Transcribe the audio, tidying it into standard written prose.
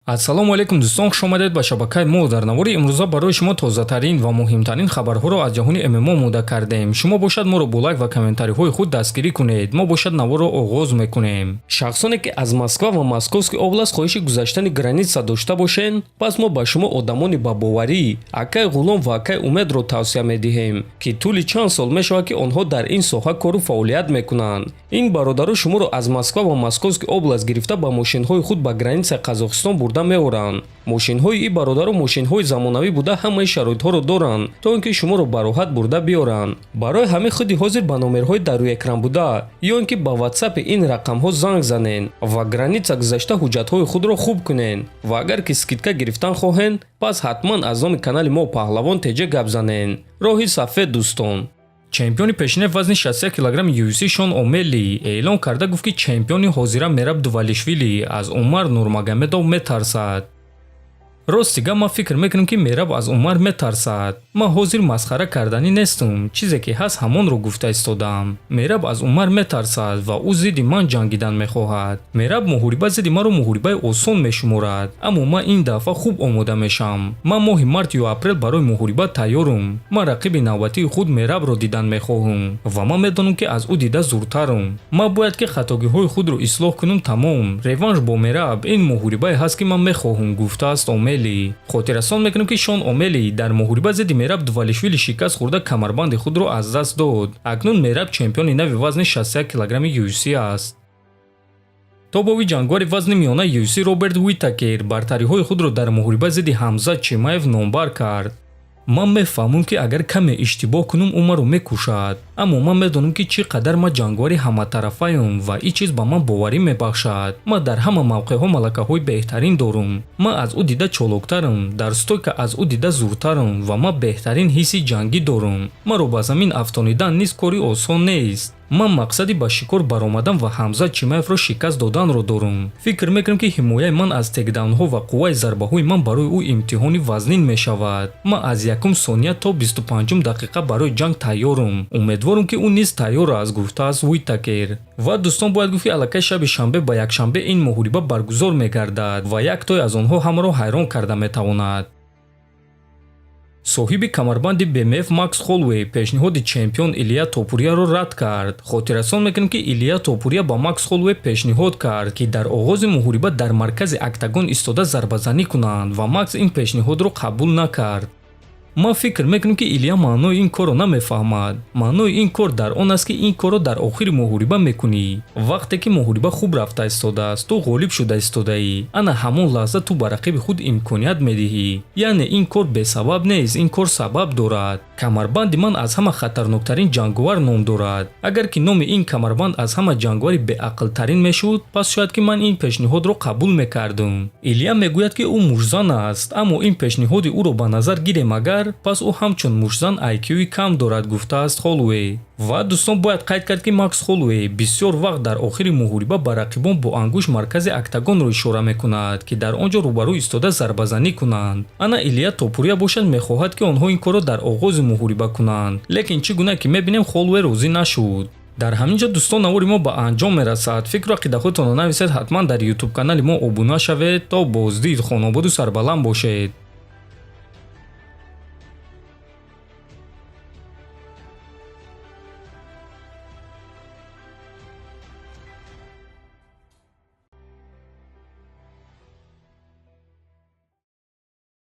ассалому алайкум дӯстон, хуш омадед ба шабакаи мо. дар навори имрӯза барои шумо тозатарин ва муҳимтарин хабарҳоро аз ҷаҳони ММО мода кардем. шумо бошад моро бо лайк ва комментариҳои худ дастгирӣ кунед. мо бошад наворро оғоз мекунем. шахсоне ки аз Москва ва Московский област хоҳиши гузаштани граница дошта бошед, пас мо ба шумо одамони бабоварӣ Акай Ғулом ва Акай Умедро тавсия медиҳем, ки тӯли чанд сол мешавад ки онҳо дар ин соҳа кору фаъолият мекунанд. ин бародаро шуморо аз Москва ва Московский област гирифта ба мошинҳои худ ба границаи Қазоқистон бурда меоранд. мошинҳои ин бародаро мошинҳои замонавӣ буда ҳамаи шароитҳоро доранд, то ин ки шуморо ба роҳат бурда биёранд. барои ҳамин худи ҳозир ба номерҳои дар рӯи экран буда ё ин ки ба ватсапи ин рақамҳо занг занед ва граница гузашта ҳуҷҷатҳои худро хуб кунед. ва агар ки скидка гирифтан хоҳед, пас ҳатман аз номи канали мо Паҳлавон теҷа гап занед. роҳи сафед дӯстон. чемпиони пешинев вазни 61 килограмми UFC Шон Омели эълон карда гуфт ки чемпиони ҳозира Мераб Дувалишвили аз Умар Нурмагомедов метарсад. ростига ма фикр мекунам ки Мераб аз Умар метарсад. ма ҳозир масхара карданӣ нестум, чизе ки ҳаст ҳамонро гуфта истодам. Мераб аз Умар метарсад ва ӯ зидди ман ҷангидан мехоҳад. Мераб муҳориба зидди маро муҳорибаи осон мешуморад, аммо ма ин дафъа хуб омода мешам. ма моҳи март ё апрел барои муҳориба тайёрум. ма рақиби навбатии худ Мерабро дидан мехоҳам ва ма медонам ки аз ӯ дида зуртарам. ма бояд ки хатогиҳои худро ислоҳ кунам. тамом. реванш бо Мераб ин муҳорибае ҳаст ки ман мехоҳам, гуфтааст Омели. хотиррасон мекунем ки Шон Омели дар муҳориба зидди Мераб Дувалишвили шикаст хӯрда камарбанди худро аз даст дод. акнун Мераб чемпиони нави вазни 61 килограмми UFC аст. тобови ҷангвари вазни миёна UFC Роберт Уитакер бартариҳои худро дар муҳориба зидди Ҳамзат Чимаев номбар кард. ман мефаҳмам ки агар каме иштибоҳ кунам ӯ маро мекушад, аммо ман медонам ки чӣ қадар ма ҷангвари ҳаматарафаам ва ин чиз ба ман боварӣ мебахшад. ма дар ҳама мавқеъҳо малакаҳои беҳтарин дорам. ма аз ӯ дида чолоктарам, дар стойка аз ӯ дида зуртарам ва ма беҳтарин ҳисси ҷангӣ дорам. маро ба замин афтонидан низ кори осон нест. ман мақсади ба шикор баромадан ва Ҳамзат Чимаевро шикаст доданро дорам. фикр мекунам ки ҳимояи ман аз текдаунҳо ва қувваи зарбаҳои ман барои ӯ имтиҳони вазнин мешавад. ма аз 1 сония то 25 дақиқа барои ҷанг тайёрам. умедворам ки ӯ низ тайёр аст, гуфтааст Уитакер. ва дӯстон бояд гуфт ки аллакай шаби шанбе ба якшанбе ин муҳориба баргузор мегардад ва яктой аз онҳо ҳамаро ҳайрон карда метавонад. соҳиби камарбанди BMF Макс Холлоуей пешниҳоди чемпион Илия Топурияро рад кард. хотиррасон мекунем ки Илия Топурия ба Макс Холлоуей пешниҳод кард ки дар оғози муҳориба дар маркази октагон истода зарбазанӣ кунанд ва Макс ин пешниҳодро қабул накард. ма фикр мекунам ки Илия маънои ин корро намефаҳмад. маънои ин кор дар он аст ки ин корро дар охири муҳориба мекунӣ. вақте ки муҳориба хуб рафта истодааст, ту ғолиб шуда истодаӣ. ана ҳамон лаҳза ту ба рақиби худ имконият медиҳӣ. яъне ин кор бесабаб нест, ин кор сабаб дорад. камарбанди ман аз ҳама хатарноктарин ҷангвар ном дорад. агар ки номи ин камарбанд аз ҳама ҷангвари беақлтарин мешуд, пас шояд ки ман ин пешниҳодро қабул мекардам. Илия мегӯяд ки ӯ мушзан аст, аммо ин пешниҳоди ӯро ба назар гирем агар, пас ӯ ҳамчун мушзан IQ-и кам дорад, гуфтааст Холлоуей. ва дӯстон бояд қайд кард ки Макс Холлоуей бисёр вақт дар охири муҳориба ба рақибон бо ангуш маркази октагонро ишора мекунад ки дар он ҷо рӯбарӯ истода зарбазанӣ кунанд. ана Илия Топурия бошад мехоҳад ки онҳо ин корро дар оғози муҳориба кунанд, лекин чӣ гуна ки мебинем Холлоуей розӣ нашуд. дар ҳамин ҷо дӯстон навори мо ба анҷом мерасад. фикру ақидаҳоятонро нависед, ҳатман дар YouTube канали мо обуна шавед. то боздид, хонободу сарбаланд бошед.